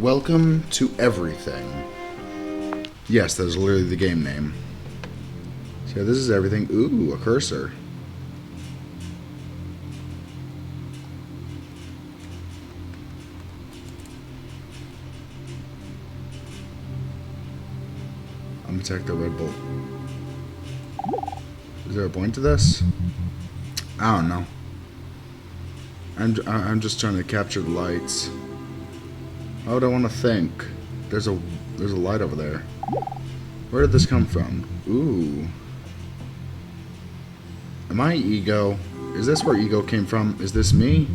Welcome to everything. Yes, that is literally the game name. So this is everything. Ooh, a cursor. I'm gonna attack the Red Bull. Is there a point to this? I don't know. I'm just trying to capture the lights. How would I want to think? There's a light over there. Where did this come from? Ooh. Am I ego? Is this where ego came from? Is this me?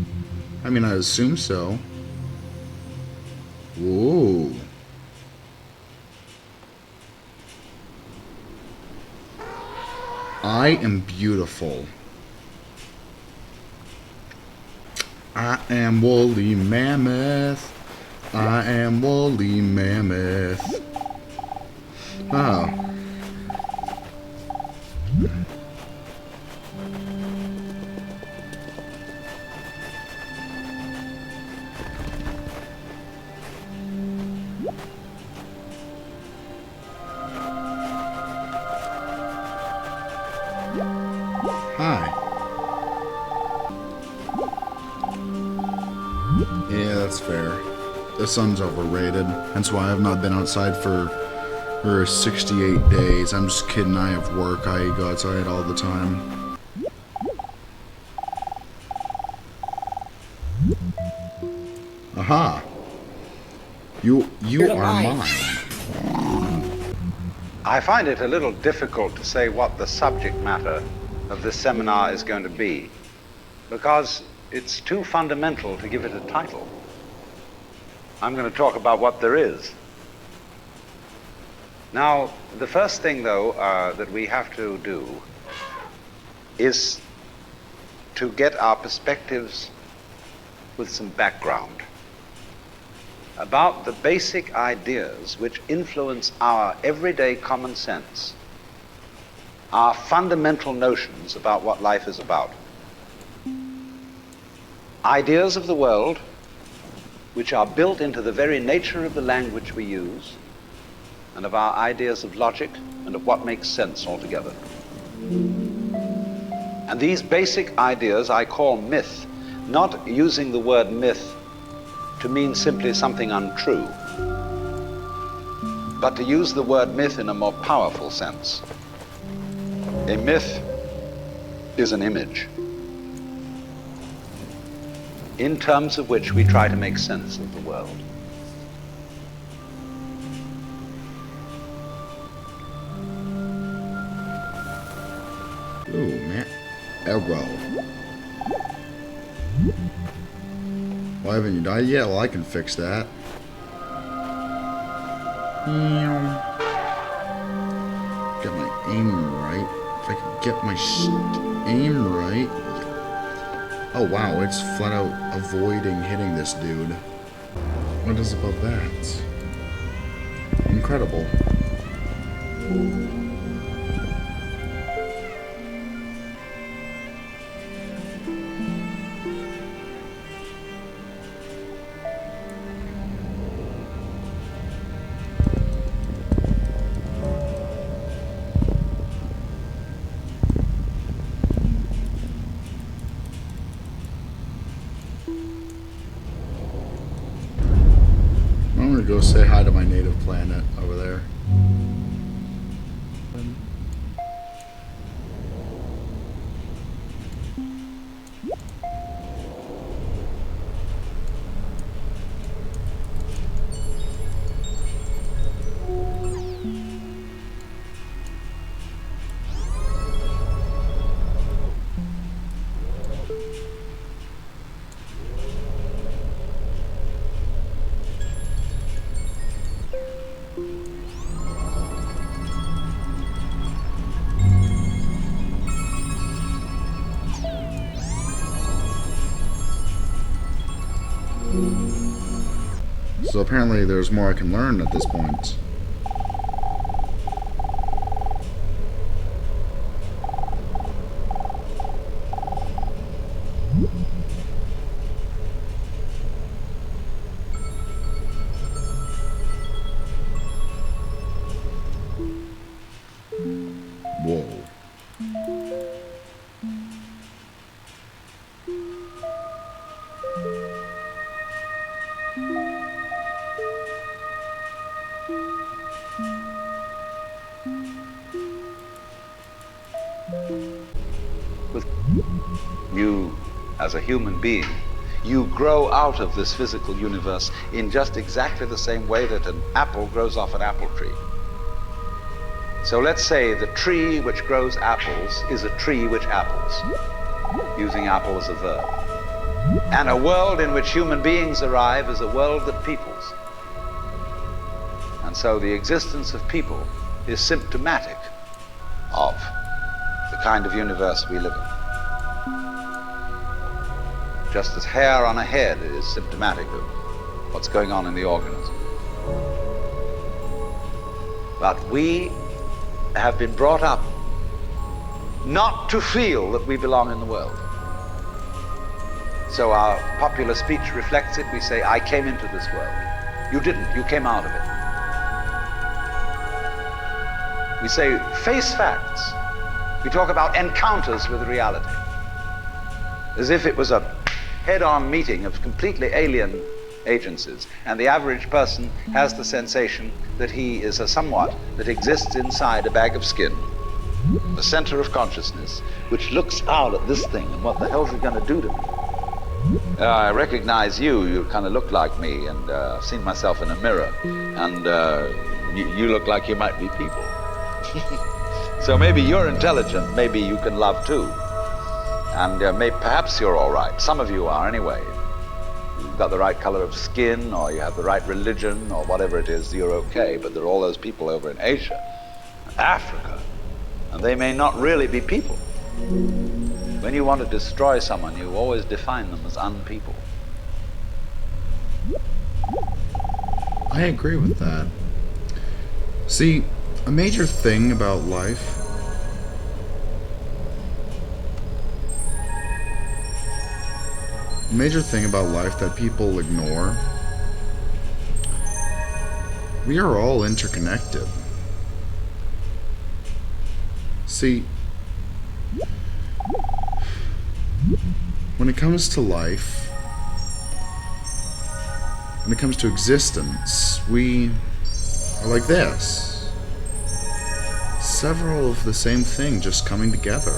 I mean, I assume so. Whoa. I am beautiful. I am woolly mammoth. I am woolly mammoth. Oh. Hi. Yeah, that's fair. The sun's overrated. Hence why I have not been outside for 68 days. I'm just kidding. I have work. I go outside all the time. Aha. You are mine. I find it a little difficult to say what the subject matter of this seminar is going to be, because it's too fundamental to give it a title. I'm going to talk about what there is. Now, the first thing, though, that we have to do is to get our perspectives with some background about the basic ideas which influence our everyday common sense, our fundamental notions about what life is about. Ideas of the world which are built into the very nature of the language we use, and of our ideas of logic and of what makes sense altogether. And these basic ideas I call myth, not using the word myth to mean simply something untrue, but to use the word myth in a more powerful sense. A myth is an image in terms of which we try to make sense of the world. Ooh, man. Arrow. Why haven't you died yet? Well, I can fix that. Get my aim right. If I can get my aim right. Oh wow, it's flat out avoiding hitting this dude. What is above that? Incredible. I'm gonna go say hi to my native planet over there. So apparently there's more I can learn at this point. You, as a human being, you grow out of this physical universe in just exactly the same way that an apple grows off an apple tree. So let's say the tree which grows apples is a tree which apples, using apple as a verb. And a world in which human beings arrive is a world that peoples. And so the existence of people is symptomatic of the kind of universe we live in. Just as hair on a head is symptomatic of what's going on in the organism. But we have been brought up not to feel that we belong in the world. So our popular speech reflects it. We say, I came into this world. You didn't, you came out of it. We say, face facts. We talk about encounters with reality, as if it was a head-on meeting of completely alien agencies, and the average person has the sensation that he is a somewhat that exists inside a bag of skin, the center of consciousness, which looks out at this thing, and what the hell's it going to do to me? I recognize you. You kind of look like me, and I've seen myself in a mirror, and you look like you might be people. So maybe you're intelligent, maybe you can love too, and perhaps you're all right. Some of you are anyway. You've got the right color of skin, or you have the right religion, or whatever it is, you're okay. But there are all those people over in Asia, Africa, and they may not really be people. When you want to destroy someone, you always define them as unpeople. I agree with that. See, a major thing about life that people ignore, we are all interconnected. See, when it comes to life, when it comes to existence, we are like this. Several of the same thing just coming together.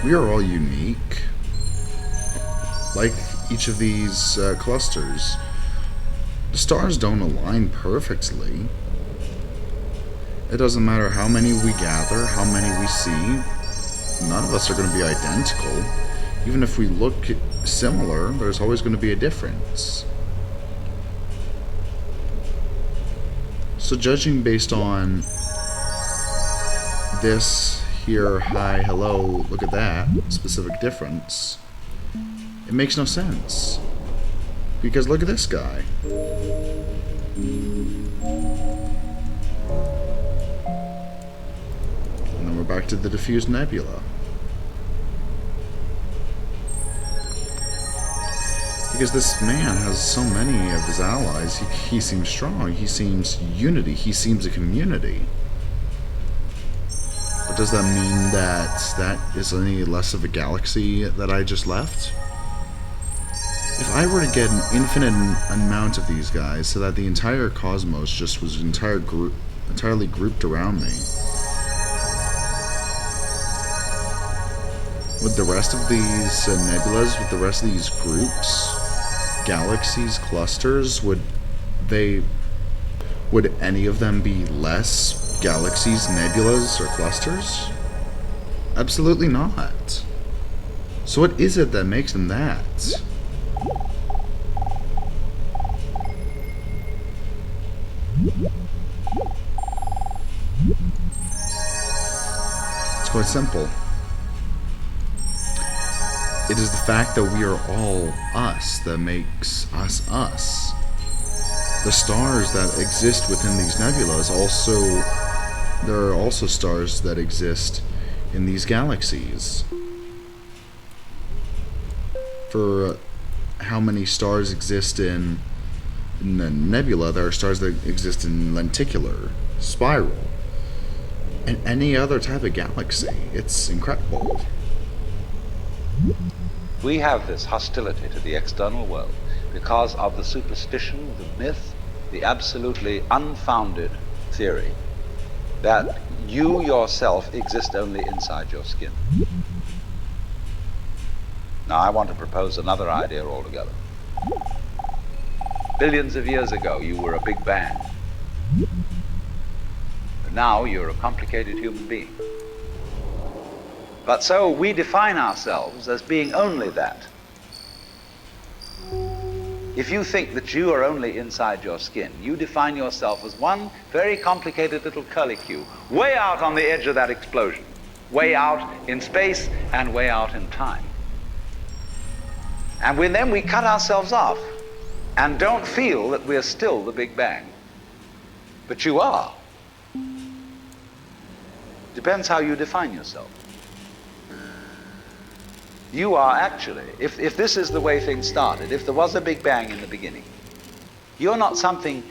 We are all unique. Like each of these clusters, the stars don't align perfectly. It doesn't matter how many we gather, how many we see. None of us are going to be identical. Even if we look similar, there's always going to be a difference. So judging based on this here, hi, hello, look at that specific difference, it makes no sense. Because look at this guy. And then we're back to the diffused nebula. Because this man has so many of his allies, he seems strong, he seems unity, he seems a community. But does that mean that that is any less of a galaxy that I just left? If I were to get an infinite amount of these guys so that the entire cosmos just was entirely grouped around me, would the rest of these nebulas, with the rest of these groups, galaxies, clusters, would any of them be less galaxies, nebulas, or clusters? Absolutely not. So what is it that makes them that? It's quite simple. It is the fact that we are all us that makes us us. The stars that exist within these nebulas there are also stars that exist in these galaxies. For how many stars exist in the nebula, there are stars that exist in lenticular, spiral, and any other type of galaxy. It's incredible. We have this hostility to the external world because of the superstition, the myth, the absolutely unfounded theory that you yourself exist only inside your skin. Now, I want to propose another idea altogether. Billions of years ago, you were a big bang. But now you're a complicated human being. But so we define ourselves as being only that. If you think that you are only inside your skin, you define yourself as one very complicated little curlicue, way out on the edge of that explosion, way out in space and way out in time. And then we cut ourselves off and don't feel that we're still the Big Bang. But you are. Depends how you define yourself. You are actually, if this is the way things started, if there was a Big Bang in the beginning, you're not something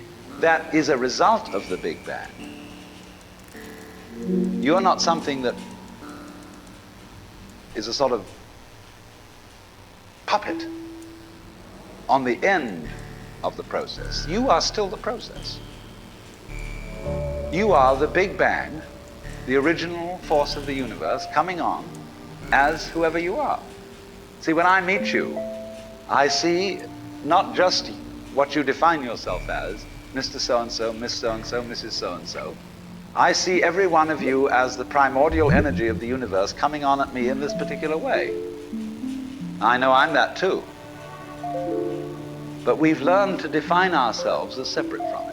that is a result of the Big Bang. You're not something that is a sort of puppet on the end of the process. You are still the process. You are the Big Bang, the original force of the universe, coming on as whoever you are. See, when I meet you, I see not just what you define yourself as, Mr. So-and-so, Miss So-and-so, Mrs. So-and-so. I see every one of you as the primordial energy of the universe coming on at me in this particular way. I know I'm that too. But we've learned to define ourselves as separate from it.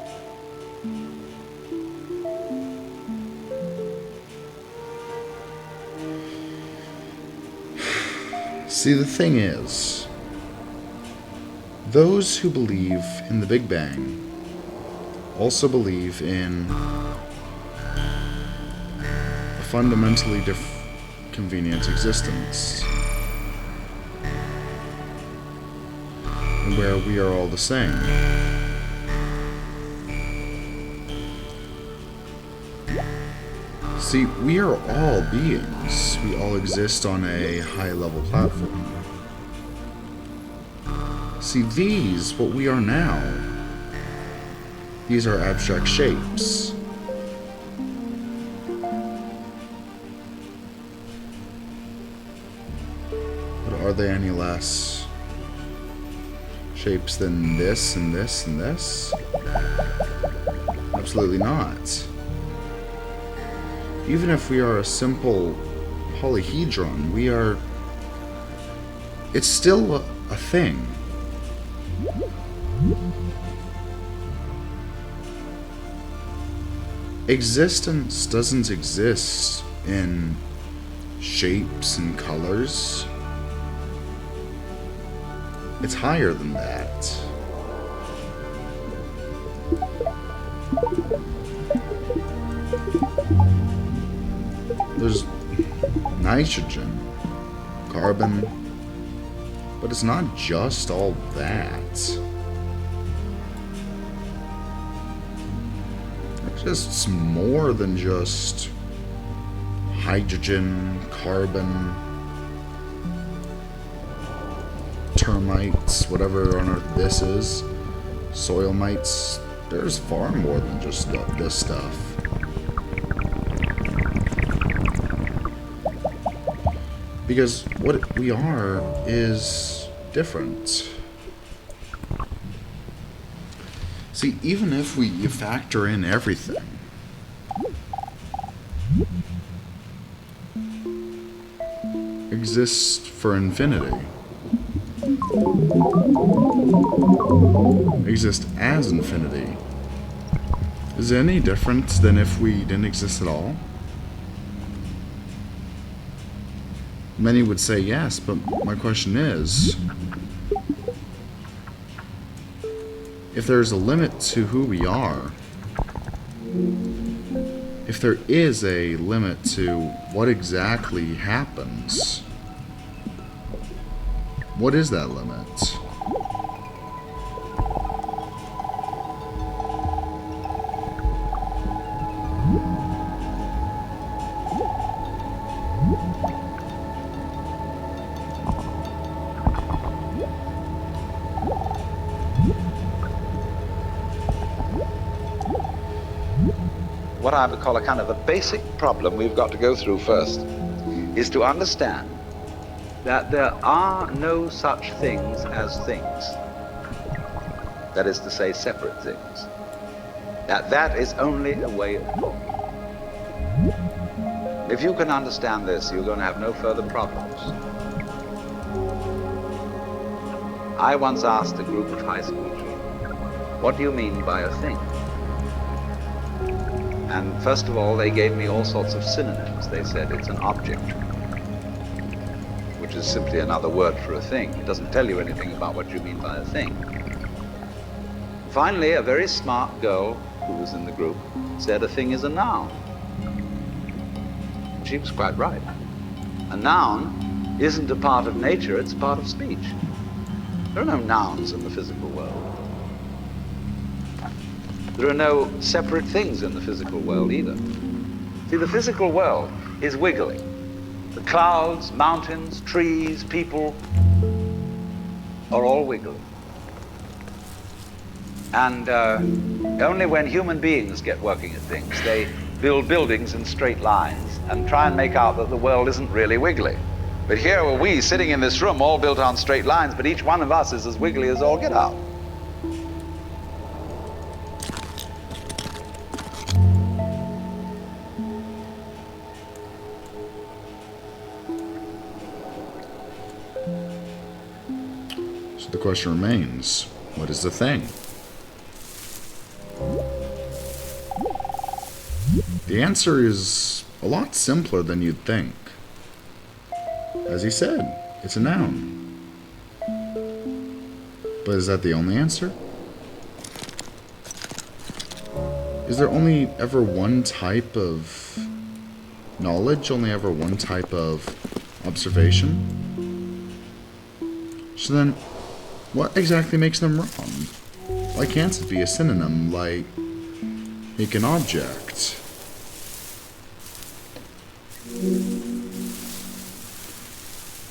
See, the thing is, those who believe in the Big Bang also believe in a fundamentally convenient existence, and where we are all the same. See, we are all beings. We all exist on a high-level platform. See, what we are now, these are abstract shapes. But are they any less shapes than this and this and this? Absolutely not. Even if we are a simple polyhedron, it's still a thing. Existence doesn't exist in shapes and colors. It's higher than that. There's nitrogen, carbon, but it's not just all that. It's just more than just hydrogen, carbon, termites, whatever on earth this is, soil mites. There's far more than just this stuff. Because what we are is different. See, even if you factor in everything, exists for infinity, exist as infinity, is it any different than if we didn't exist at all? Many would say yes, but my question is, if there's a limit to who we are, if there is a limit to what exactly happens, what is that limit? what I would call a kind of a basic problem we've got to go through first, is to understand that there are no such things as things. That is to say, separate things. That is only a way of talking. If you can understand this, you're going to have no further problems. I once asked a group of high school children, what do you mean by a thing? And first of all, they gave me all sorts of synonyms. They said it's an object, which is simply another word for a thing. It doesn't tell you anything about what you mean by a thing. Finally, a very smart girl who was in the group said a thing is a noun. She was quite right. A noun isn't a part of nature, it's a part of speech. There are no nouns in the physical world. There are no separate things in the physical world either. See, the physical world is wiggling. The clouds, mountains, trees, people are all wiggling. And only when human beings get working at things, they build buildings in straight lines and try and make out that the world isn't really wiggly. But here are we sitting in this room all built on straight lines, but each one of us is as wiggly as all get out. So the question remains, what is the thing? The answer is a lot simpler than you'd think. As he said, it's a noun. But is that the only answer? Is there only ever one type of knowledge? Only ever one type of observation? So then, what exactly makes them wrong? Why can't it be a synonym like make an object?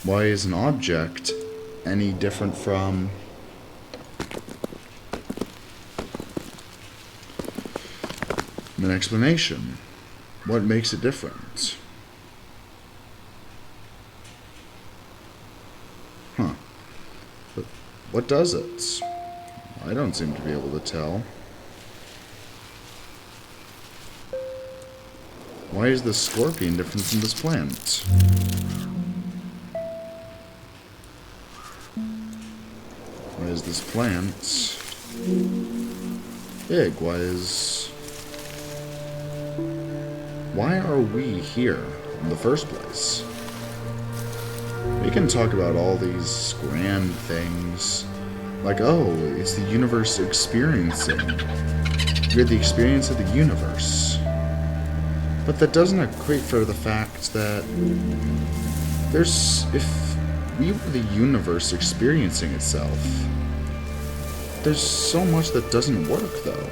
Why is an object any different from an explanation? What makes it different? Huh. But what does it? I don't seem to be able to tell. Why is this scorpion different from this plant? Why is this plant big? Why are we here in the first place? We can talk about all these grand things, like, oh, it's the universe experiencing. You're the experience of the universe. But that doesn't equate for the fact that if we were the universe experiencing itself, there's so much that doesn't work, though.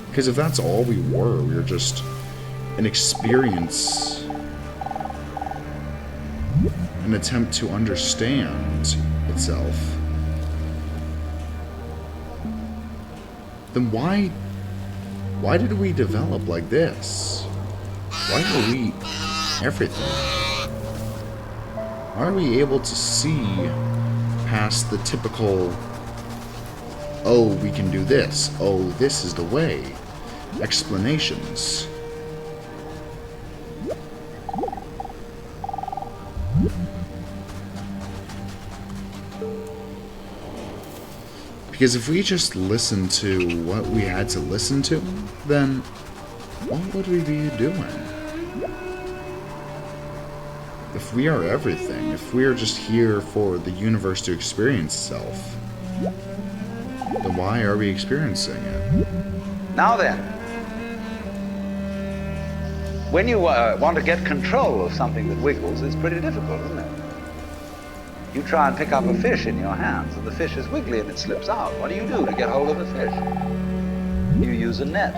Because if that's all we were just an experience, an attempt to understand itself, then why did we develop like this? Why are we everything? Why are we able to see past the typical, oh, we can do this, oh, this is the way, explanations? Because if we just listened to what we had to listen to, then what would we be doing? If we are everything, if we are just here for the universe to experience itself, then why are we experiencing it? Now then, when you want to get control of something that wiggles, it's pretty difficult, isn't it? You try and pick up a fish in your hands, and the fish is wiggly and it slips out. What do you do to get hold of the fish? You use a net.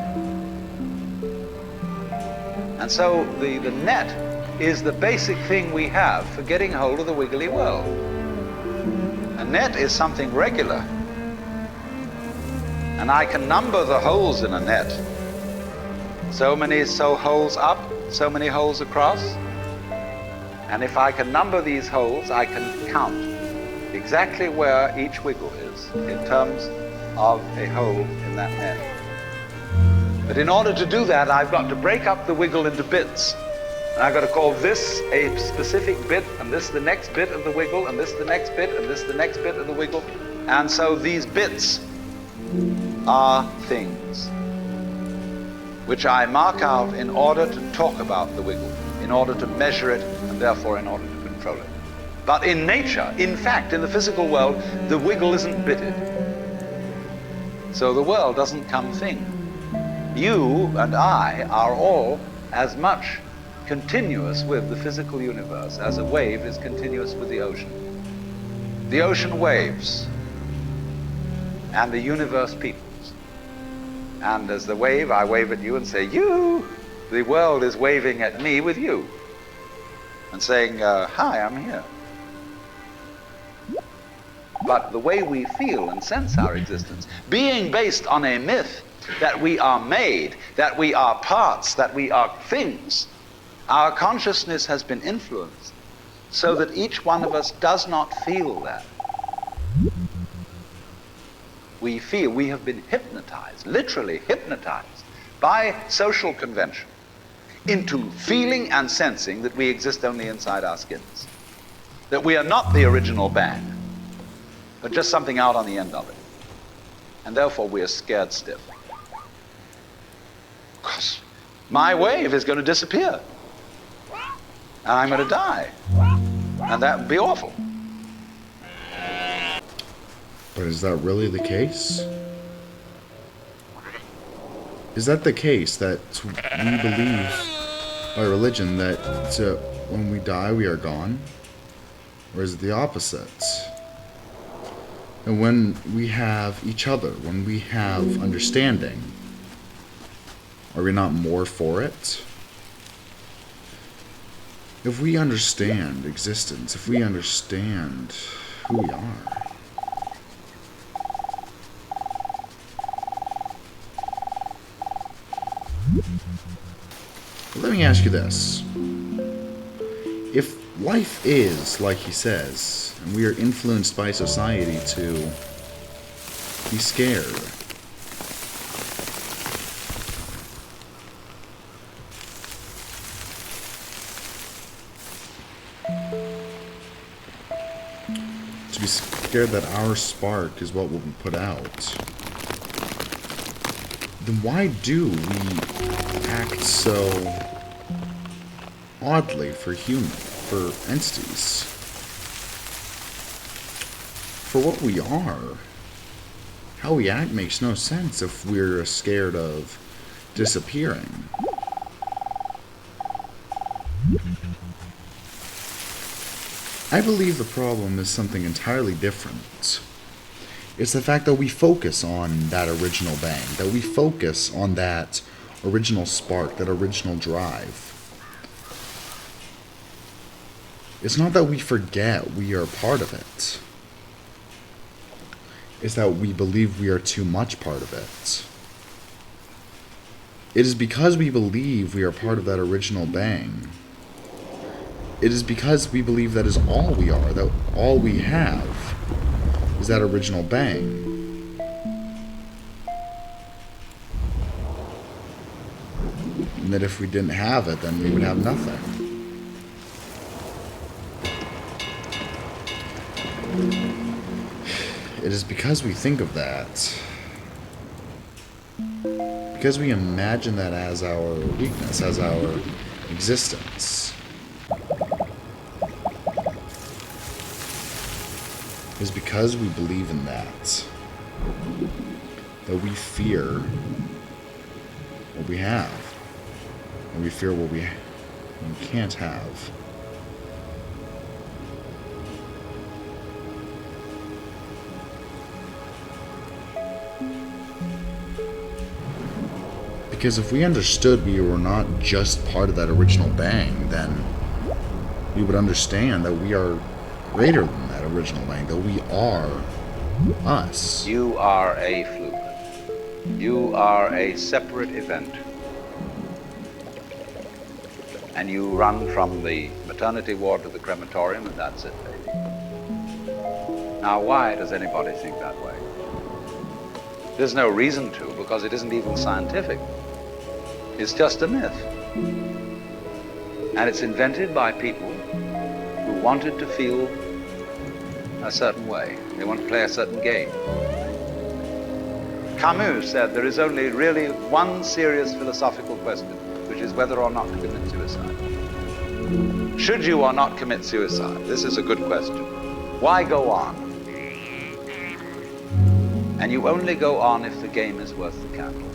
And so the net is the basic thing we have for getting hold of the wiggly world. A net is something regular. And I can number the holes in a net So many holes up, so many holes across. And if I can number these holes, I can count exactly where each wiggle is in terms of a hole in that net. But in order to do that, I've got to break up the wiggle into bits. And I've got to call this a specific bit, and this the next bit of the wiggle, and this the next bit, and this the next bit of the wiggle. And so these bits are things which I mark out in order to talk about the wiggle, in order to measure it, and therefore in order to control it. But in nature, in fact, in the physical world, the wiggle isn't bitted. So the world doesn't come thing. You and I are all as much continuous with the physical universe as a wave is continuous with the ocean. The ocean waves, and the universe peoples. And as the wave, I wave at you and say, you. The world is waving at me with you and saying, hi, I'm here. But the way we feel and sense our existence, being based on a myth that we are made, that we are parts, that we are things, our consciousness has been influenced so that each one of us does not feel that. We feel we have been hypnotized, literally hypnotized, by social convention into feeling and sensing that we exist only inside our skins, that we are not the original bang, but just something out on the end of it. And therefore we are scared stiff. Because my wave is going to disappear. And I'm going to die. And that would be awful. But is that really the case? Is that the case that we believe by religion that when we die we are gone? Or is it the opposite? And when we have each other, when we have understanding, are we not more for it? If we understand existence, if we understand who we are, let me ask you this. If life is, like he says, and we are influenced by society to be scared, to be scared that our spark is what will be put out, then why do we act so oddly for entities? For what we are. How we act makes no sense if we're scared of disappearing. I believe the problem is something entirely different. It's the fact that we focus on that original bang, that we focus on that original spark, that original drive. It's not that we forget we are part of it. It's that we believe we are too much part of it. It is because we believe we are part of that original bang. It is because we believe that is all we are, that all we have is that original bang. And that if we didn't have it, then we would have nothing. It is because we think of that, because we imagine that as our weakness, as our existence, is because we believe in that we fear what we have, and we fear what we can't have. Because if we understood we were not just part of that original bang, then we would understand that we are greater than that original bang, that we are us. You are a fluke. You are a separate event. and you run from the maternity ward to the crematorium, and that's it, baby. Now, why does anybody think that way? There's no reason to, because it isn't even scientific. It's just a myth. And it's invented by people who wanted to feel a certain way. They want to play a certain game. Camus said there is only really one serious philosophical question, which is whether or not to commit suicide. Should you or not commit suicide? This is a good question. Why go on? And you only go on if the game is worth the candle.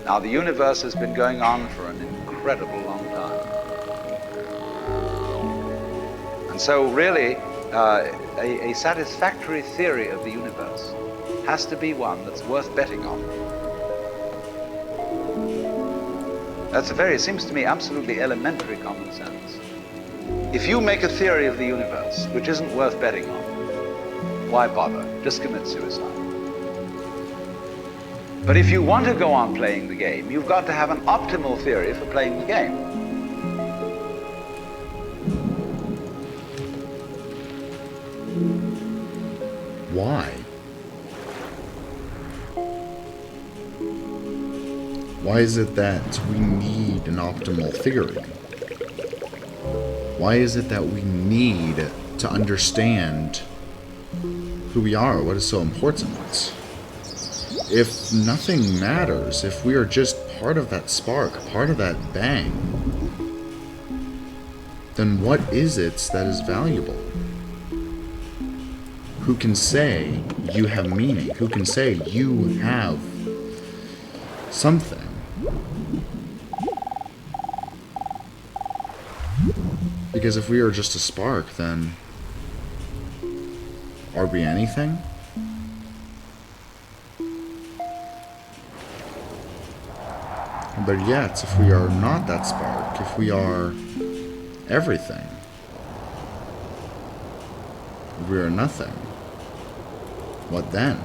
Now, the universe has been going on for an incredible long time. And so really, a satisfactory theory of the universe has to be one that's worth betting on. That's it seems to me, absolutely elementary common sense. If you make a theory of the universe which isn't worth betting on, why bother? Just commit suicide. But if you want to go on playing the game, you've got to have an optimal theory for playing the game. Why? Why is it that we need an optimal theory? Why is it that we need to understand who we are, what is so important? If nothing matters, if we are just part of that spark, part of that bang, then what is it that is valuable? Who can say you have meaning? Who can say you have something? Because if we are just a spark, then are we anything? But yet, if we are not that spark, if we are everything, if we are nothing, what then?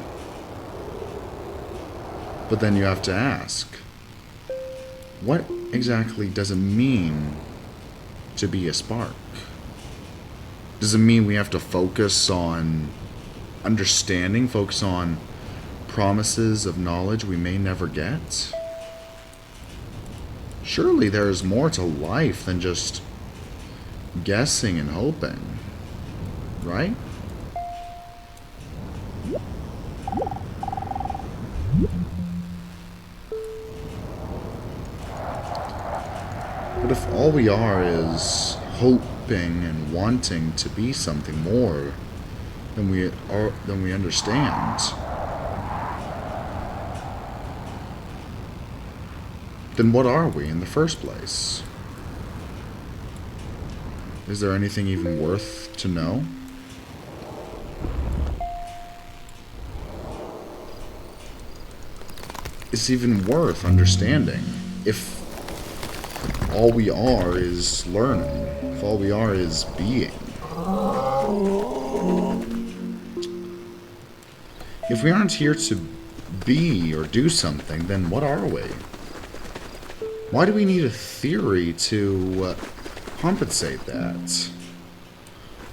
But then you have to ask, what exactly does it mean to be a spark? Does it mean we have to focus on understanding, focus on promises of knowledge we may never get? Surely there is more to life than just guessing and hoping, right? But if all we are is hoping and wanting to be something more than we understand, then what are we in the first place? Is there anything even worth to know? It's even worth understanding if all we are is learning, if all we are is being. If we aren't here to be or do something, then what are we? Why do we need a theory to compensate that?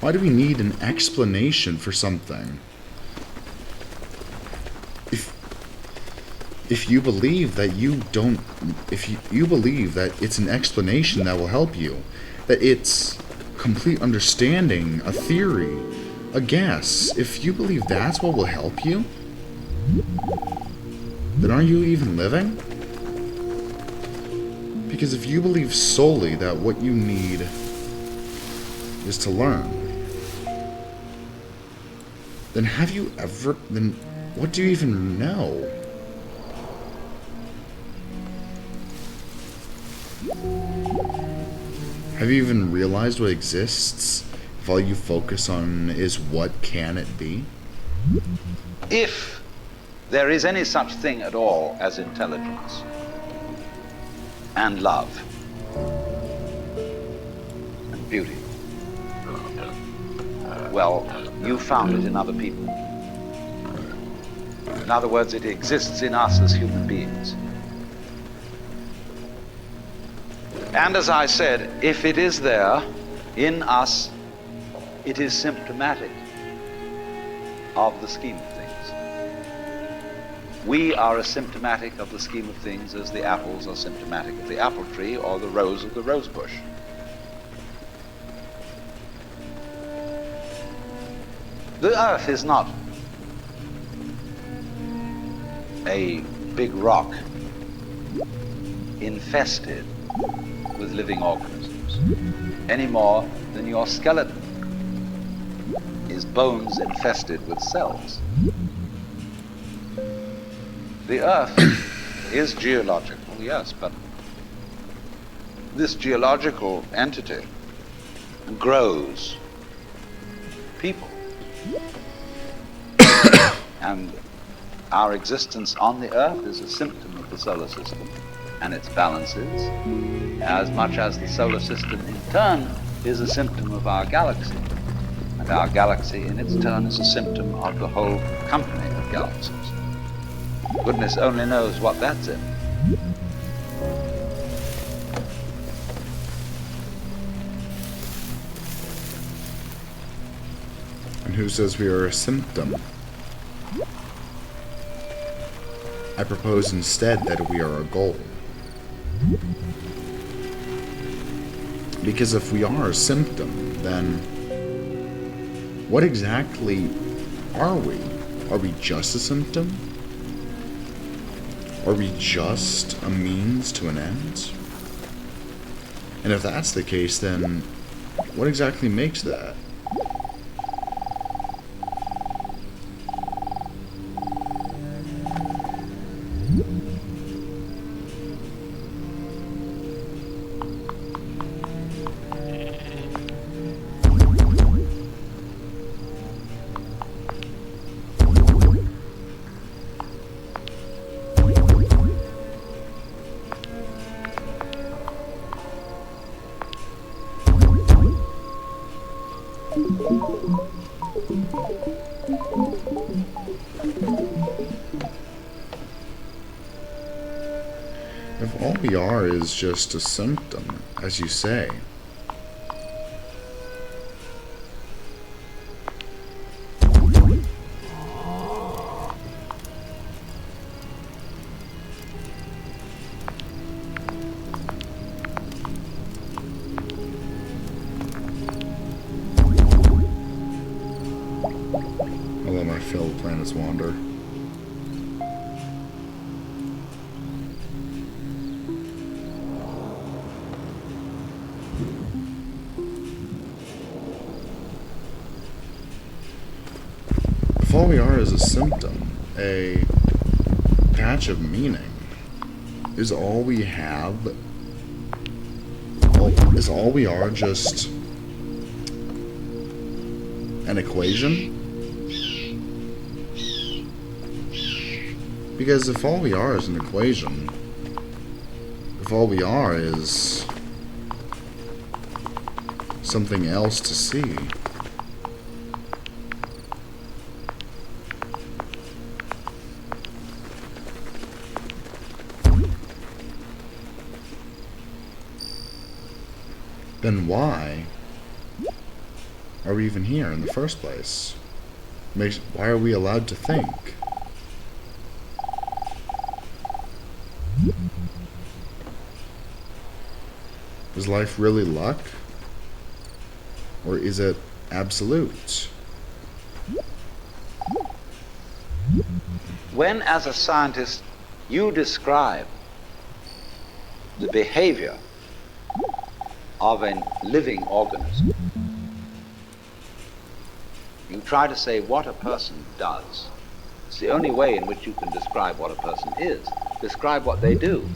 Why do we need an explanation for something? If you believe that if you believe that it's an explanation that will help you, that it's complete understanding, a theory, a guess, if you believe that's what will help you, then are you even living? Because if you believe solely that what you need is to learn, then what do you even know? Have you even realized what exists if all you focus on is what can it be? If there is any such thing at all as intelligence and love and beauty, well, you found it in other people. In other words, it exists in us as human beings. And as I said, if it is there in us, it is symptomatic of the scheme of things. We are as symptomatic of the scheme of things as the apples are symptomatic of the apple tree or the rose of the rose bush. The earth is not a big rock infested with living organisms, any more than your skeleton is bones infested with cells. The earth is geological, yes, but this geological entity grows people. And our existence on the earth is a symptom of the solar system and its balances, as much as the solar system in turn is a symptom of our galaxy. And our galaxy in its turn is a symptom of the whole company of galaxies. Goodness only knows what that's in. And who says we are a symptom? I propose instead that we are a goal. Because if we are a symptom, then what exactly are we? Are we just a symptom? Are we just a means to an end? And if that's the case, then what exactly makes that? If all we are is just a symptom, as you say, I'll let my fellow planets wander. If all we are is a symptom, a patch of meaning, is all we have, is all we are just an equation? Because if all we are is an equation, if all we are is something else to see, then why are we even here in the first place? Why are we allowed to think? Is life really luck? Or is it absolute? When, as a scientist, you describe the behavior of a living organism, you try to say what a person does. It's the only way in which you can describe what a person is. Describe what they do.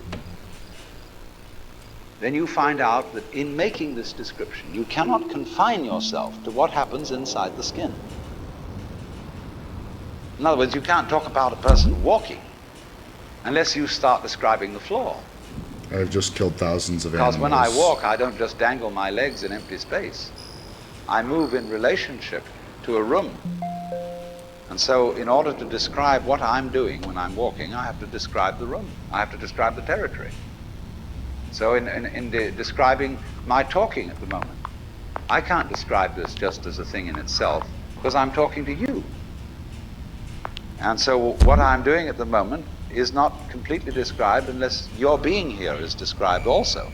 Then you find out that in making this description, you cannot confine yourself to what happens inside the skin. In other words, you can't talk about a person walking unless you start describing the floor. I've just killed thousands of animals. Because when I walk, I don't just dangle my legs in empty space. I move in relationship to a room. And so in order to describe what I'm doing when I'm walking, I have to describe the room. I have to describe the territory. So describing my talking at the moment, I can't describe this just as a thing in itself, because I'm talking to you. And so what I'm doing at the moment is not completely described unless your being here is described also.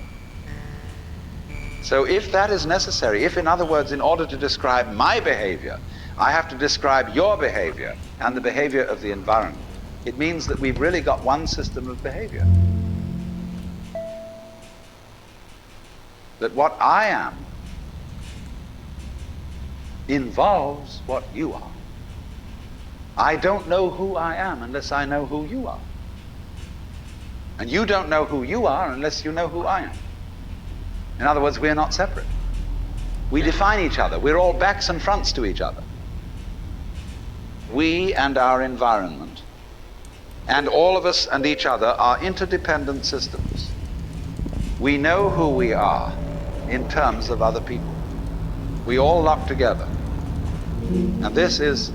So if that is necessary, if, in other words, in order to describe my behavior, I have to describe your behavior and the behavior of the environment, it means that we've really got one system of behavior. That what I am involves what you are. I don't know who I am unless I know who you are. And you don't know who you are unless you know who I am. In other words, we're not separate. We define each other. We're all backs and fronts to each other. We and our environment, and all of us and each other, are interdependent systems. We know who we are in terms of other people. We all lock together. And this is,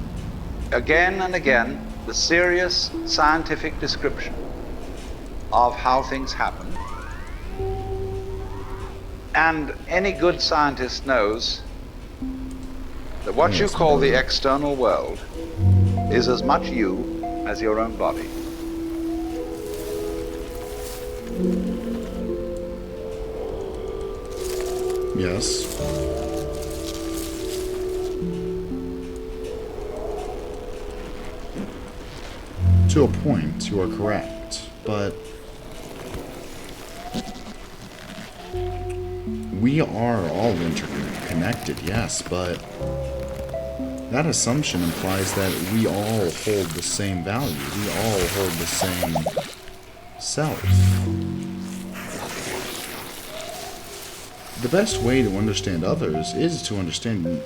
again and again, the serious scientific description of how things happen. And any good scientist knows that what you call the external world is as much you as your own body. Yes. To a point, you are correct, but we are all interconnected, yes, but that assumption implies that we all hold the same value. We all hold the same self. The best way to understand others is to understand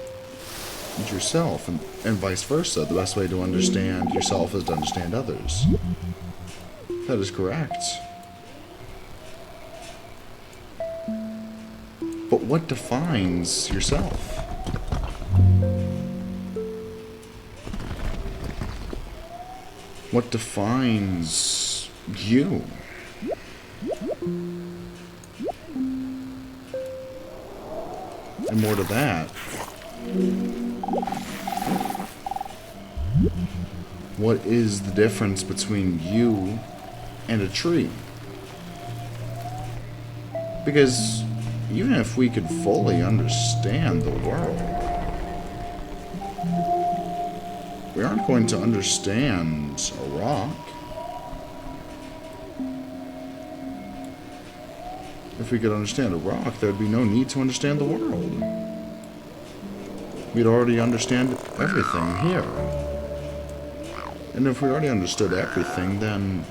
yourself, and vice versa. The best way to understand yourself is to understand others. That is correct. But what defines yourself? What defines you? And more to that, what is the difference between you and a tree? Because even if we could fully understand the world, we aren't going to understand a rock. If we could understand a rock, there'd be no need to understand the world. We'd already understand everything here. And if we already understood everything, then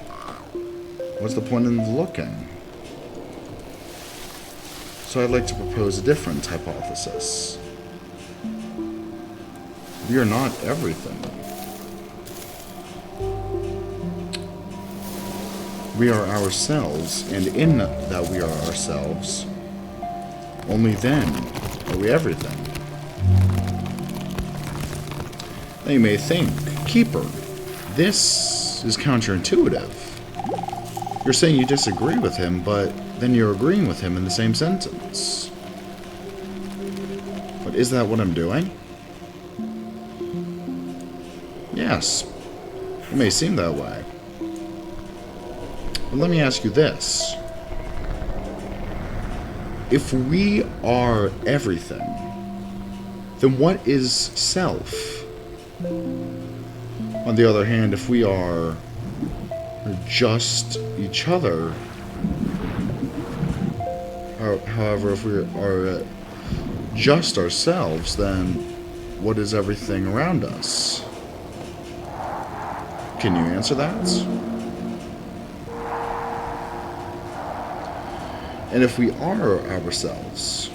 what's the point in looking? So I'd like to propose a different hypothesis. We are not everything. We are ourselves, and in that we are ourselves, only then are we everything. Now you may think, Keeper, this is counterintuitive. You're saying you disagree with him, but then you're agreeing with him in the same sentence. But is that what I'm doing? Yes, it may seem that way. But let me ask you this. If we are everything, then what is self? On the other hand, if we are just each other, however, if we are just ourselves, then what is everything around us? Can you answer that? And if we are ourselves,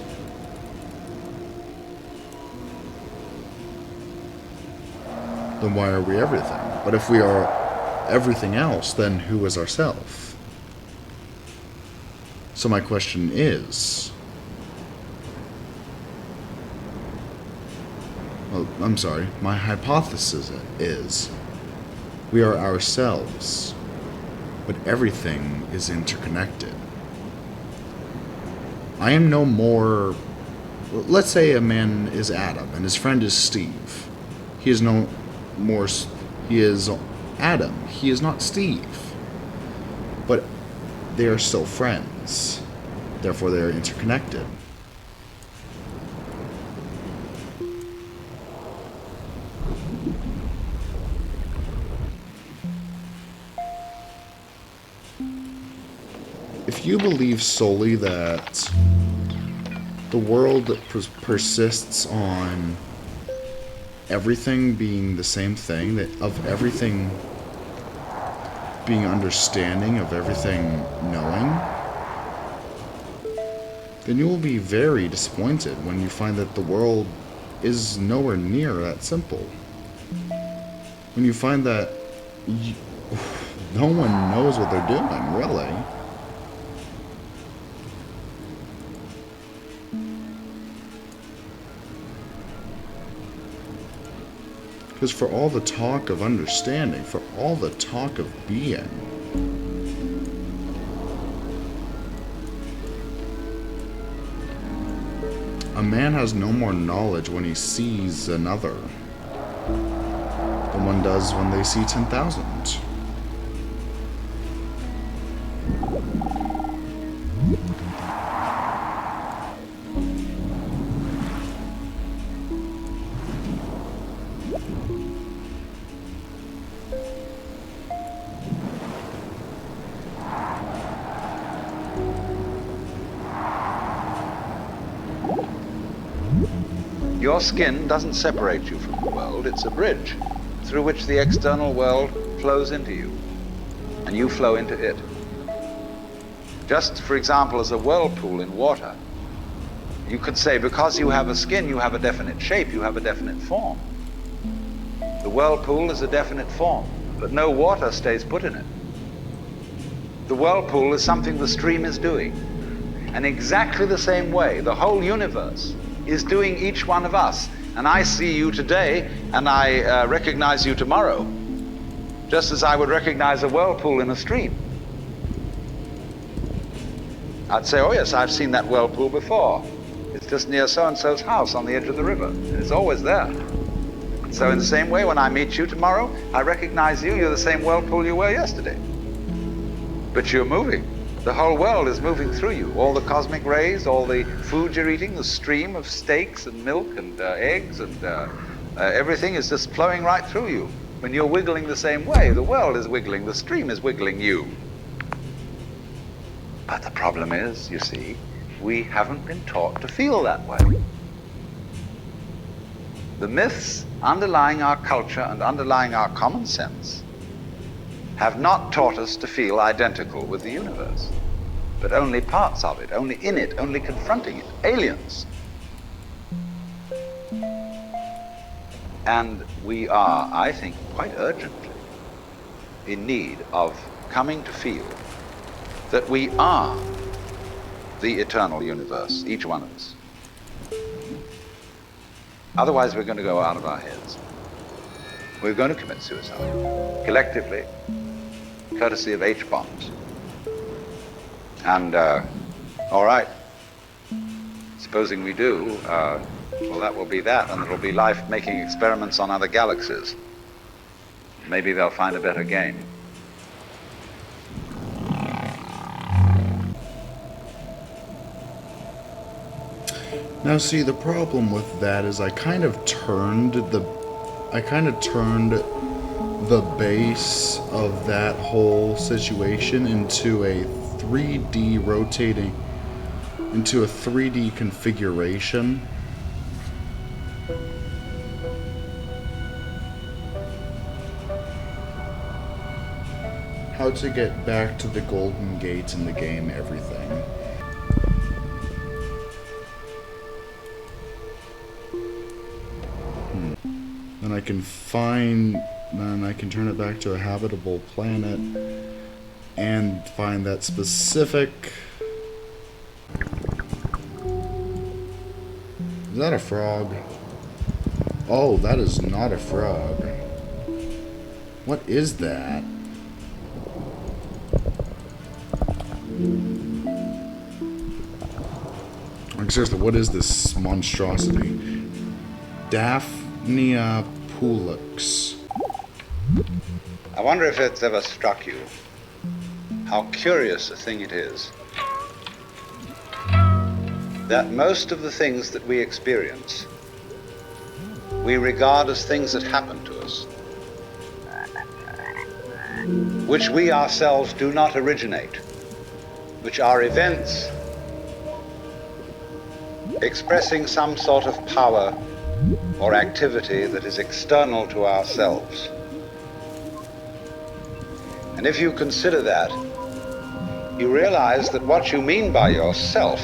then why are we everything? But if we are everything else, then who is ourself? So my question is... Well, I'm sorry. My hypothesis is... we are ourselves, but everything is interconnected. I am no more... Let's say a man is Adam and his friend is Steve. He is no more... He is Adam. He is not Steve. But they are still friends. Therefore, they are interconnected. If you believe solely that the world persists on everything being the same thing, that of everything being understanding, of everything knowing, then you will be very disappointed when you find that the world is nowhere near that simple. When you find that no one knows what they're doing, really. Because for all the talk of understanding, for all the talk of being, a man has no more knowledge when he sees another than one does when they see 10,000. Your skin doesn't separate you from the world, it's a bridge through which the external world flows into you, and you flow into it. Just, for example, as a whirlpool in water, you could say because you have a skin, you have a definite shape, you have a definite form. The whirlpool is a definite form, but no water stays put in it. The whirlpool is something the stream is doing. And exactly the same way, the whole universe is doing each one of us. And I see you today, and I recognize you tomorrow, just as I would recognize a whirlpool in a stream. I'd say, oh yes, I've seen that whirlpool before. It's just near so-and-so's house on the edge of the river. It's always there. So in the same way, when I meet you tomorrow, I recognize you. You're the same whirlpool you were yesterday. But you're moving. The whole world is moving through you. All the cosmic rays, all the food you're eating, the stream of steaks and milk and eggs and everything is just flowing right through you. When you're wiggling the same way, the world is wiggling, the stream is wiggling you. But the problem is, you see, we haven't been taught to feel that way. The myths underlying our culture and underlying our common sense have not taught us to feel identical with the universe, but only parts of it, only in it, only confronting it, aliens. And we are, I think, quite urgently in need of coming to feel that we are the eternal universe, each one of us. Otherwise, we're going to go out of our heads. We're going to commit suicide, collectively, courtesy of H-bombs. And, all right, supposing we do, well, that will be that, and it'll be life making experiments on other galaxies. Maybe they'll find a better game. Now, see, the problem with that is I kind of turned the base of that whole situation into a 3D rotating, into a 3D configuration. How to get back to the Golden Gate in the game, everything. Then I can then I can turn it back to a habitable planet and find that specific... Is that a frog? Oh, that is not a frog. What is that? seriously, what is this monstrosity? Daphnia pulex. I wonder if it's ever struck you how curious a thing it is that most of the things that we experience, we regard as things that happen to us, which we ourselves do not originate, which are events expressing some sort of power or activity that is external to ourselves. And if you consider that, you realize that what you mean by yourself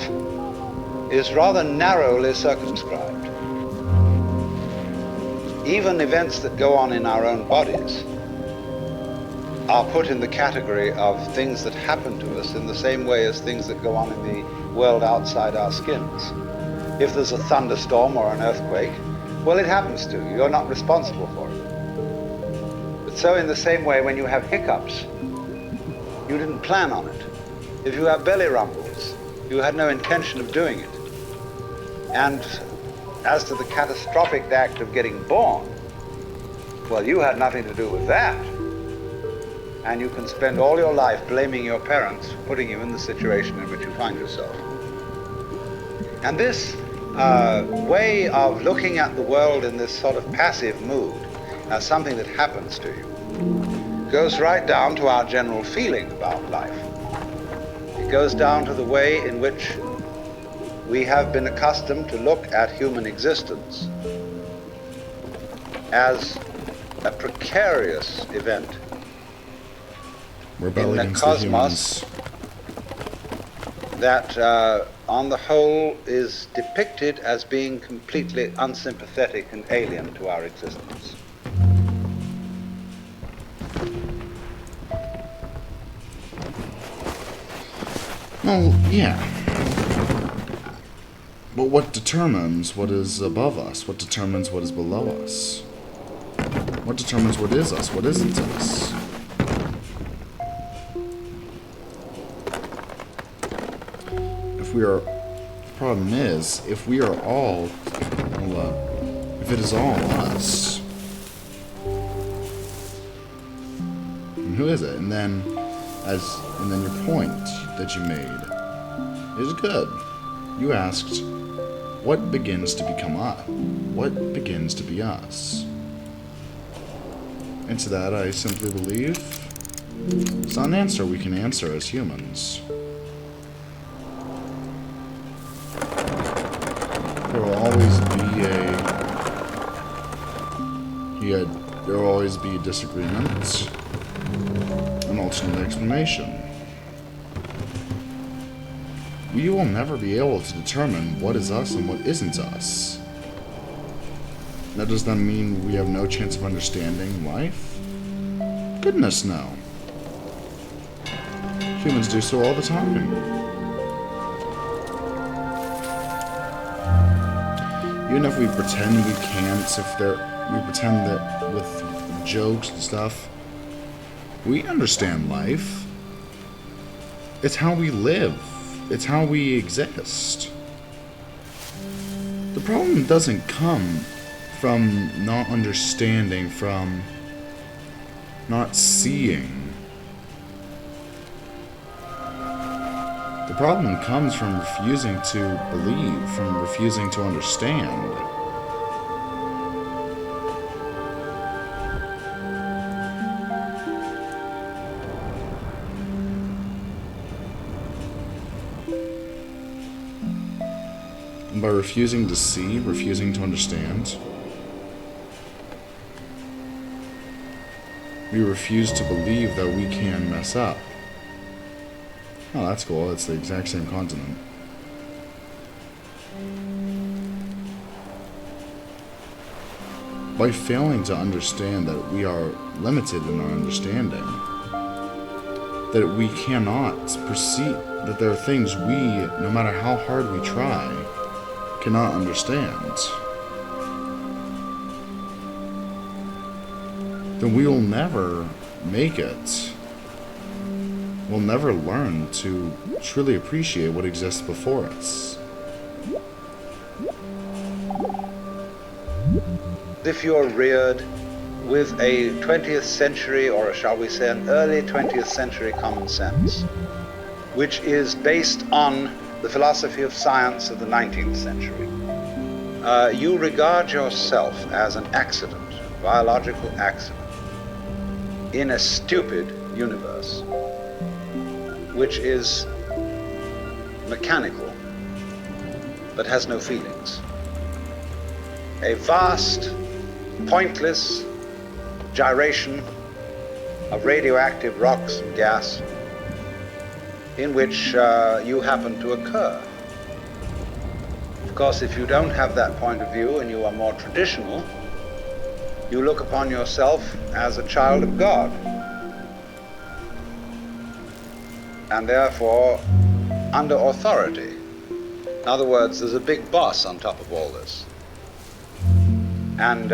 is rather narrowly circumscribed. Even events that go on in our own bodies are put in the category of things that happen to us in the same way as things that go on in the world outside our skins. If there's a thunderstorm or an earthquake, well, it happens to you. You're not responsible for it. But so in the same way, when you have hiccups, you didn't plan on it. If you have belly rumbles, you had no intention of doing it. And as to the catastrophic act of getting born, well, you had nothing to do with that. And you can spend all your life blaming your parents for putting you in the situation in which you find yourself. And this way of looking at the world in this sort of passive mood as something that happens to you goes right down to our general feeling about life. It goes down to the way in which we have been accustomed to look at human existence as a precarious event Rebelling in the against cosmos the humans. that on the whole is depicted as being completely unsympathetic and alien to our existence. Well, yeah. But what determines what is above us? What determines what is below us? What determines what is us? What isn't us? The problem is, if we are all, if it is all us, and who is it? And then your point that you made is good. You asked, what begins to become us? What begins to be us? And to that, I simply believe it's not an answer we can answer as humans. There will always be a disagreement, an alternate explanation. We will never be able to determine what is us and what isn't us. That does not mean we have no chance of understanding life. Goodness, no. Humans do so all the time. Even if we pretend we can't, we pretend that with jokes and stuff, we understand life. It's how we live. It's how we exist. The problem doesn't come from not understanding, from not seeing. The problem comes from refusing to believe, from refusing to understand. And by refusing to see, refusing to understand, we refuse to believe that we can mess up. Oh, that's cool. It's the exact same continent. By failing to understand that we are limited in our understanding, that we cannot perceive, that there are things we, no matter how hard we try, cannot understand, then we will never make it. We'll never learn to truly appreciate what exists before us. if you're reared with a 20th century, or shall we say an early 20th century common sense, which is based on the philosophy of science of the 19th century. You regard yourself as an accident, a biological accident, in a stupid universe, which is mechanical, but has no feelings. A vast, pointless gyration of radioactive rocks and gas in which you happen to occur. Of course, if you don't have that point of view and you are more traditional, you look upon yourself as a child of God, and therefore under authority. In other words, there's a big boss on top of all this. And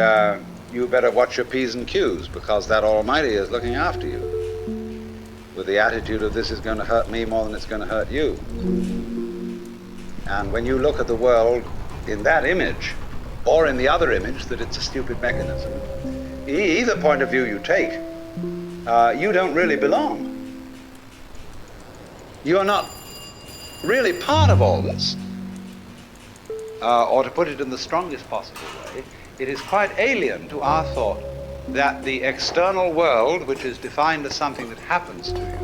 you better watch your P's and Q's, because that Almighty is looking after you, with the attitude of this is going to hurt me more than it's going to hurt you. And when you look at the world in that image, or in the other image that it's a stupid mechanism, either point of view you take, you don't really belong. You are not really part of all this. Or to put it in the strongest possible way, it is quite alien to our thought that the external world, which is defined as something that happens to you,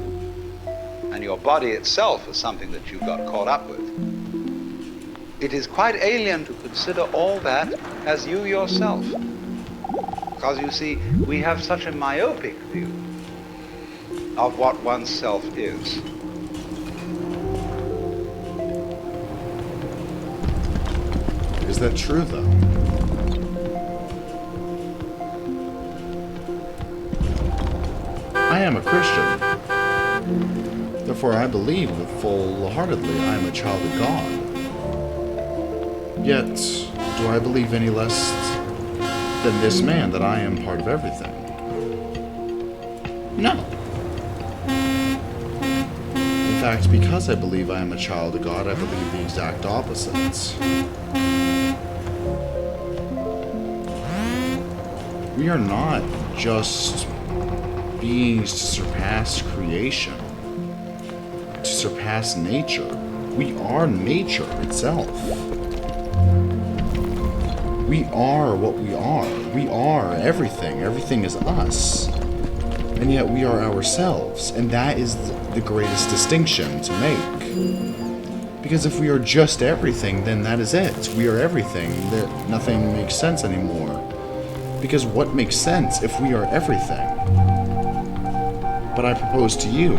and your body itself as something that you got caught up with, it is quite alien to consider all that as you yourself. Because you see, we have such a myopic view of what oneself is. Is that true, though? I am a Christian. Therefore, I believe full-heartedly I am a child of God. Yet, do I believe any less than this man that I am part of everything? No. In fact, because I believe I am a child of God, I believe the exact opposites. We are not just beings to surpass creation, to surpass nature. We are nature itself. We are what we are. We are everything. Everything is us. And yet we are ourselves. And that is the greatest distinction to make. Because if we are just everything, then that is it. We are everything. Nothing makes sense anymore. Because what makes sense if we are everything? But I propose to you,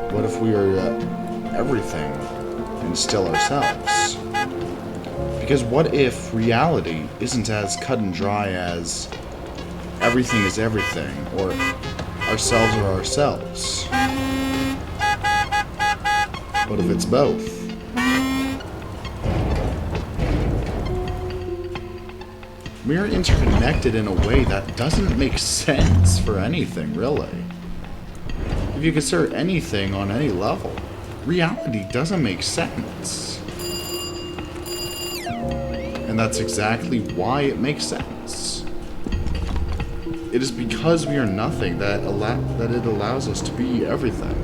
what if we are everything and still ourselves? Because what if reality isn't as cut and dry as everything is everything, or ourselves are ourselves? What if it's both? We are interconnected in a way that doesn't make sense for anything, really. If you consider anything on any level, reality doesn't make sense. And that's exactly why it makes sense. It is because we are nothing that it allows us to be everything.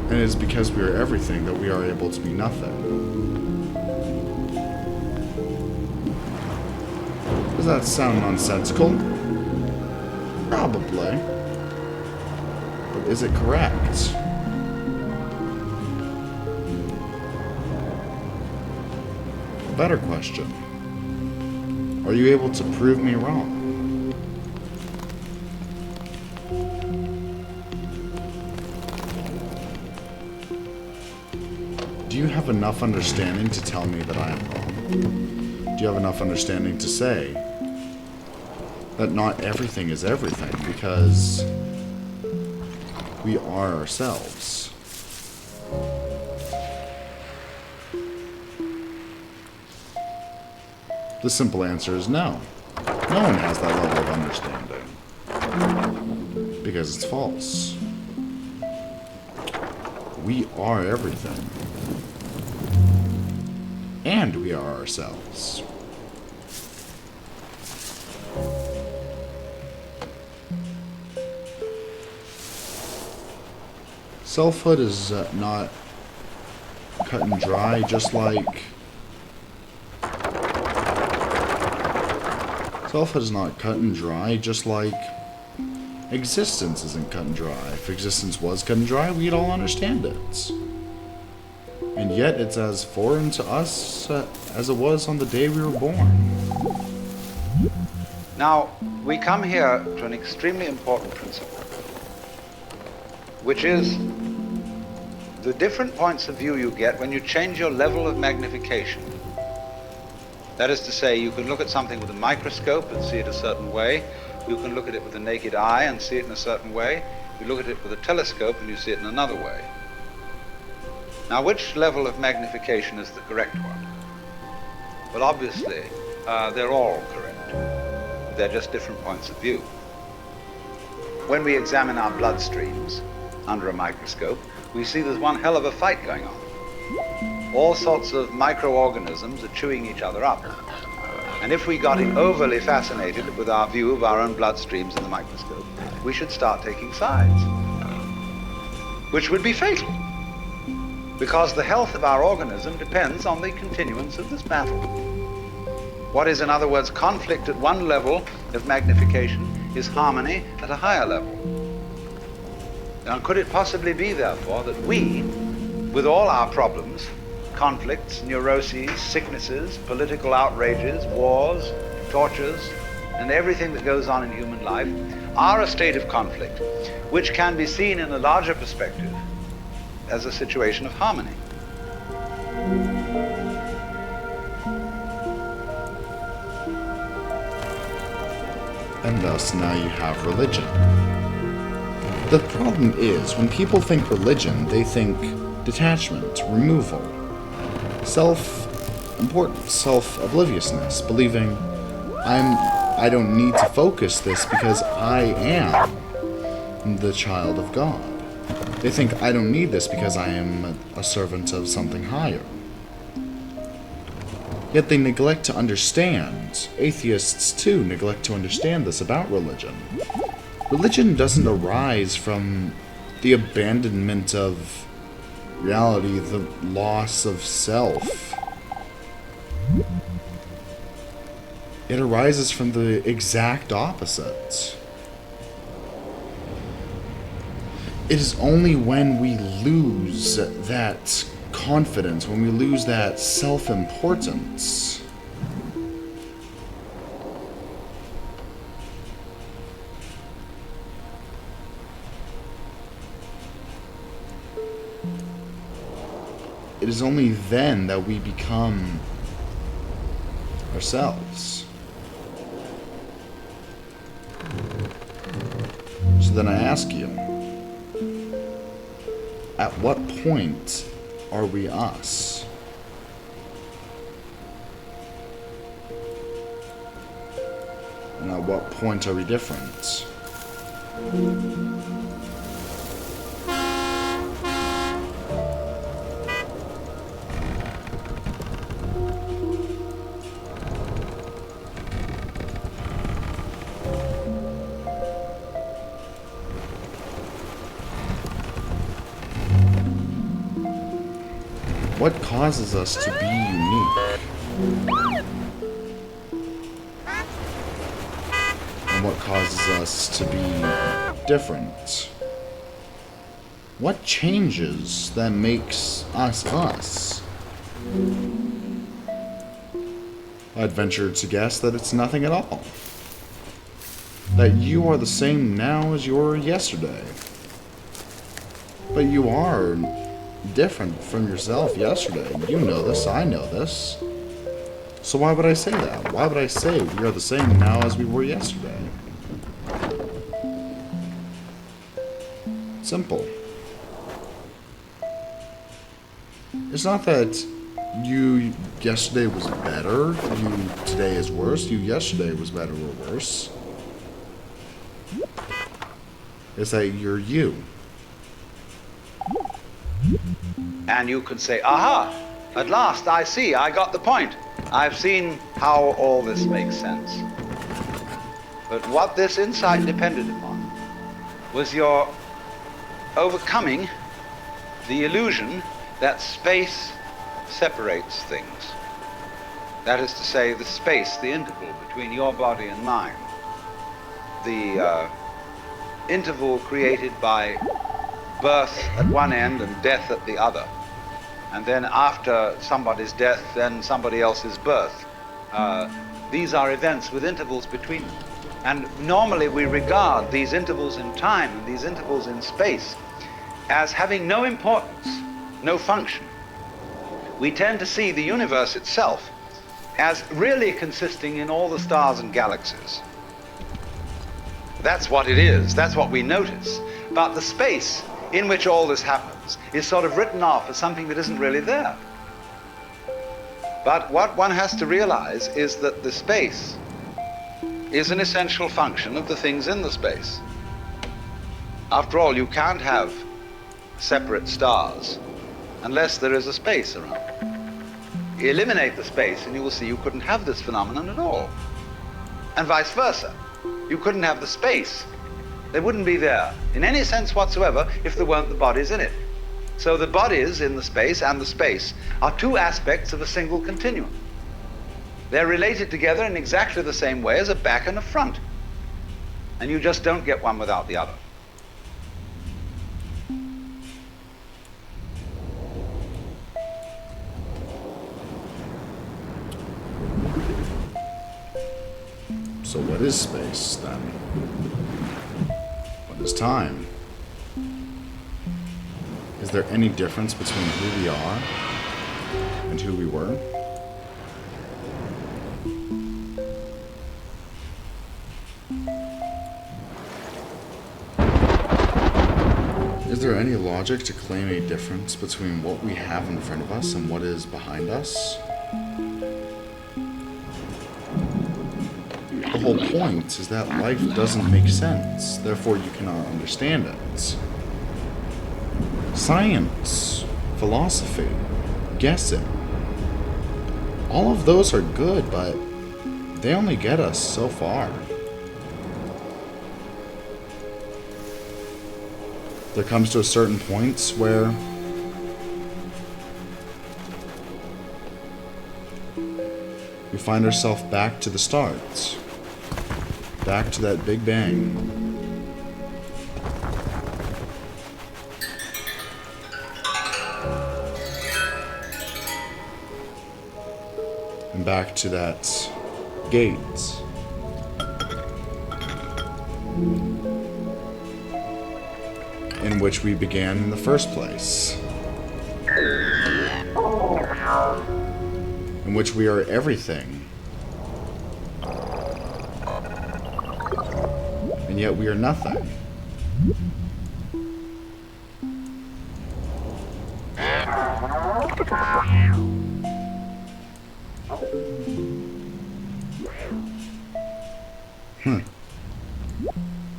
And it is because we are everything that we are able to be nothing. Does that sound nonsensical? Probably. But is it correct? A better question. Are you able to prove me wrong? Do you have enough understanding to tell me that I am wrong? Do you have enough understanding to say that not everything is everything, because we are ourselves? The simple answer is no. No one has that level of understanding. Because it's false. We are everything. And we are ourselves. Selfhood is not cut and dry, just like... Selfhood is not cut and dry, just like existence isn't cut and dry. If existence was cut and dry, we'd all understand it. And yet, it's as foreign to us as it was on the day we were born. Now, we come here to an extremely important principle, which is the different points of view you get when you change your level of magnification. That is to say, you can look at something with a microscope and see it a certain way. You can look at it with the naked eye and see it in a certain way. You look at it with a telescope and you see it in another way. Now, which level of magnification is the correct one? Well, obviously, they're all correct. They're just different points of view. When we examine our bloodstreams under a microscope, we see there's one hell of a fight going on. All sorts of microorganisms are chewing each other up. And if we got overly fascinated with our view of our own bloodstreams in the microscope, we should start taking sides, which would be fatal, because the health of our organism depends on the continuance of this battle. What is, in other words, conflict at one level of magnification is harmony at a higher level. Now, could it possibly be, therefore, that we, with all our problems, conflicts, neuroses, sicknesses, political outrages, wars, tortures, and everything that goes on in human life, are a state of conflict, which can be seen in a larger perspective as a situation of harmony? And thus now you have religion. The problem is, when people think religion, they think detachment, removal, self-importance, self-obliviousness, believing I don't need to focus this because I am the child of God. They think I don't need this because I am a servant of something higher. Yet they neglect to understand. Atheists, too, neglect to understand this about religion. Religion doesn't arise from the abandonment of reality, the loss of self. It arises from the exact opposite. It is only when we lose that confidence, when we lose that self-importance, it is only then that we become ourselves. So then I ask you, at what point are we us? And at what point are we different? What causes us to be unique? And what causes us to be different? What changes that makes us us? I'd venture to guess that it's nothing at all. That you are the same now as you were yesterday. But you are different from yourself yesterday. You know this, I know this. So why would I say that? Why would I say we are the same now as we were yesterday? Simple. It's not that you yesterday was better, you today is worse, you yesterday was better or worse. It's that you're you. And you can say, aha, at last I see, I got the point. I've seen how all this makes sense. But what this insight depended upon was your overcoming the illusion that space separates things. That is to say, the space, the interval between your body and mine. The interval created by birth at one end and death at the other. And then after somebody's death, then somebody else's birth. These are events with intervals between them. And normally we regard these intervals in time and these intervals in space as having no importance, no function. We tend to see the universe itself as really consisting in all the stars and galaxies. That's what it is, that's what we notice. But the space in which all this happens is sort of written off as something that isn't really there. But what one has to realize is that the space is an essential function of the things in the space. After all, you can't have separate stars unless there is a space around. Eliminate the space and you will see you couldn't have this phenomenon at all. And vice versa. You couldn't have the space. They wouldn't be there in any sense whatsoever if there weren't the bodies in it. So the bodies in the space and the space are two aspects of a single continuum. They're related together in exactly the same way as a back and a front. And you just don't get one without the other. So what is space, then? What is time? Is there any difference between who we are and who we were? Is there any logic to claim a difference between what we have in front of us and what is behind us? The whole point is that life doesn't make sense, therefore you cannot understand it. Science, philosophy, guessing, all of those are good, but they only get us so far. There comes to a certain point where we find ourselves back to the start, back to that Big Bang. And back to that gate. In which we began in the first place. In which we are everything. And yet we are nothing.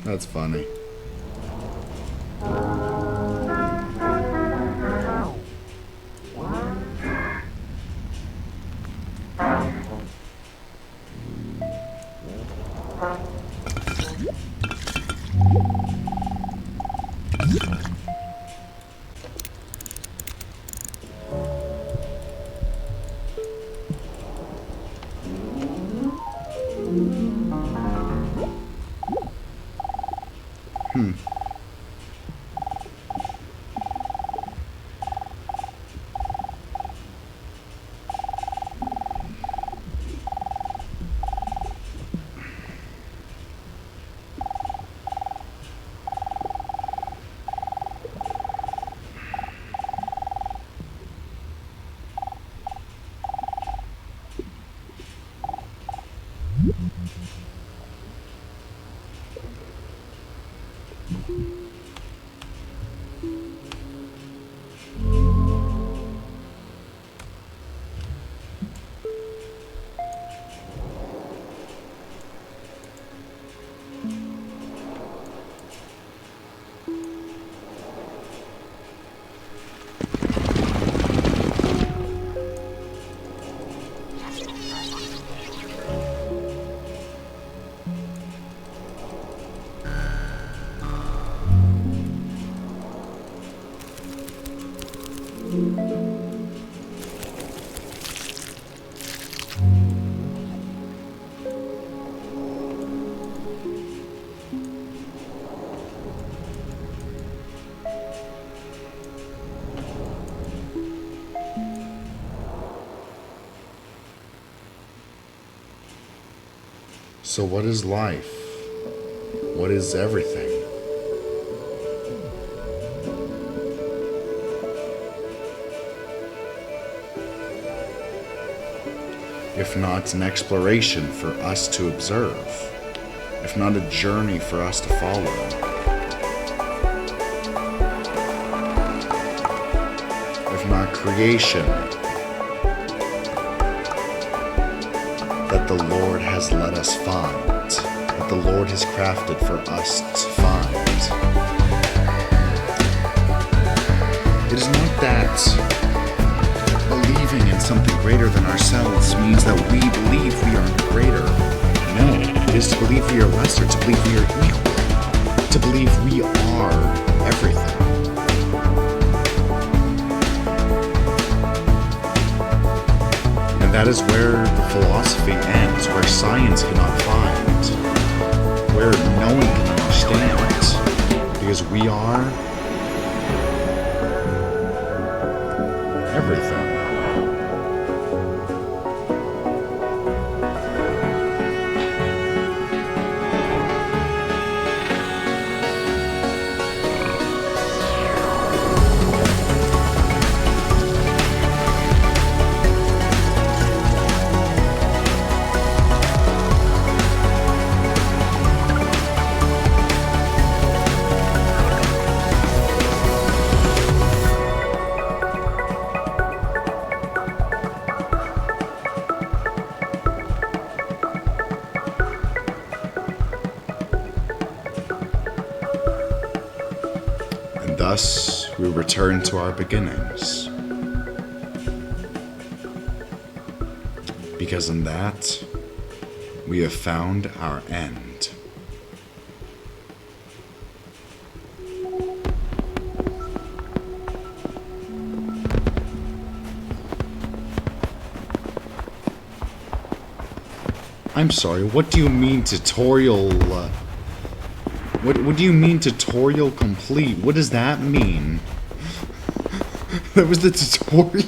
That's funny. So what is life? What is everything? If not an exploration for us to observe, if not a journey for us to follow, if not creation that the Lord has let us find, that the Lord has crafted for us to find. It is not that believing in something greater than ourselves means that we believe we are greater. No, it is to believe we are lesser, to believe we are equal, to believe we are everything. And that is where the philosophy ends, where science cannot find, where no one can understand, because we are everything. And thus we return to our beginnings. Because in that, we have found our end. I'm sorry, what do you mean tutorial? What do you mean tutorial complete? What does that mean? That was the tutorial?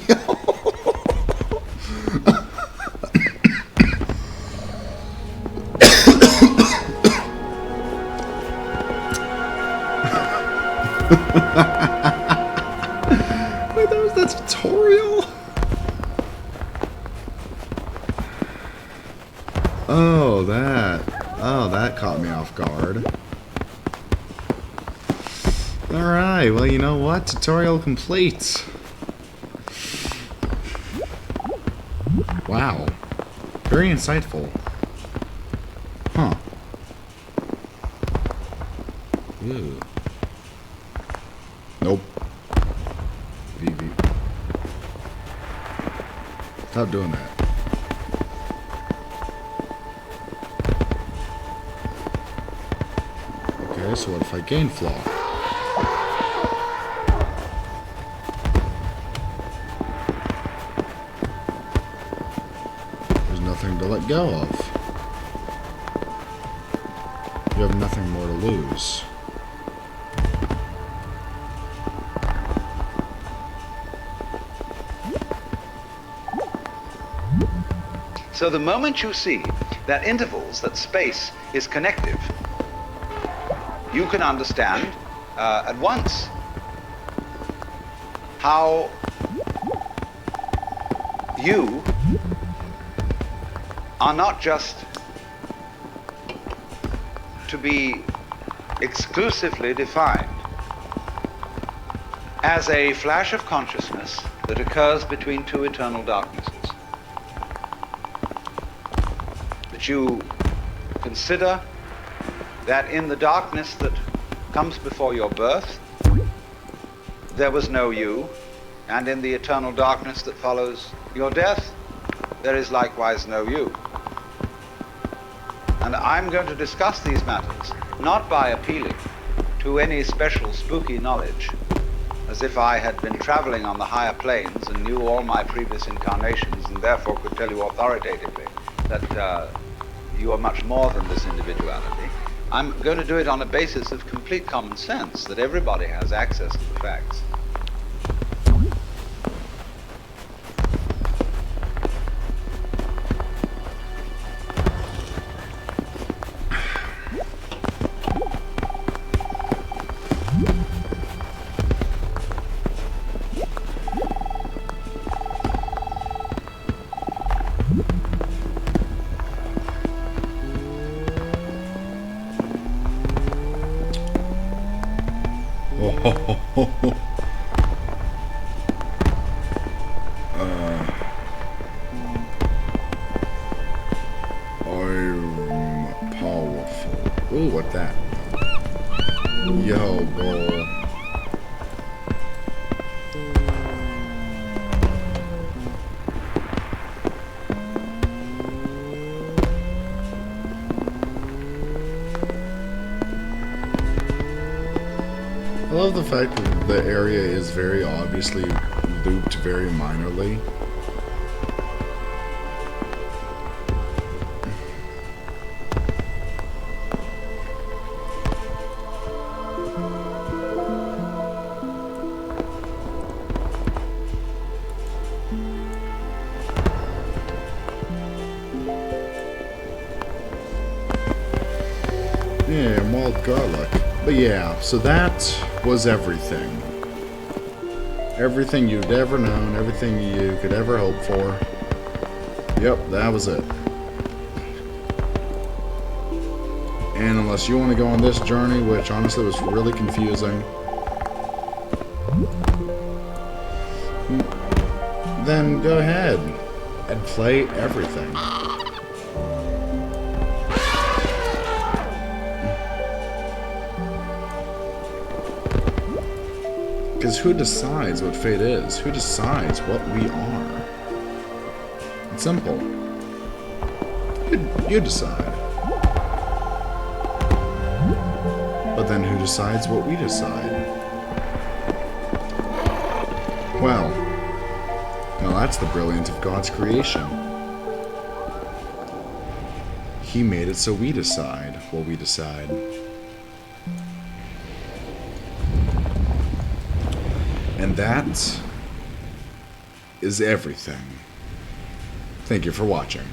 Wait, that was the tutorial? Oh, that caught me off guard. Alright, well, you know what? Tutorial complete. Wow. Very insightful. Huh. Ew. Nope. VV. Stop doing that. Okay, so what if I gain flaw? There's nothing to let go of. You have nothing more to lose. So the moment you see that intervals, that space is connective, you can understand at once how you are not just to be exclusively defined as a flash of consciousness that occurs between two eternal darknesses. That you consider that in the darkness that comes before your birth, there was no you, and in the eternal darkness that follows your death, there is likewise no you. And I'm going to discuss these matters not by appealing to any special spooky knowledge, as if I had been traveling on the higher planes and knew all my previous incarnations and therefore could tell you authoritatively that you are much more than this individuality. I'm going to do it on a basis of complete common sense, that everybody has access to the facts. I'm powerful. Ooh, what that? Yo, bro. I love the fact that the area is very obviously looped very minorly. Yeah, malt garlic. But yeah, so that was everything. Everything you'd ever known, everything you could ever hope for. Yep, that was it. And unless you want to go on this journey, which honestly was really confusing, then go ahead and play everything. Because who decides what fate is? Who decides what we are? It's simple. You decide. But then who decides what we decide? Well, now that's the brilliance of God's creation. He made it so we decide what we decide. And that is everything. Thank you for watching.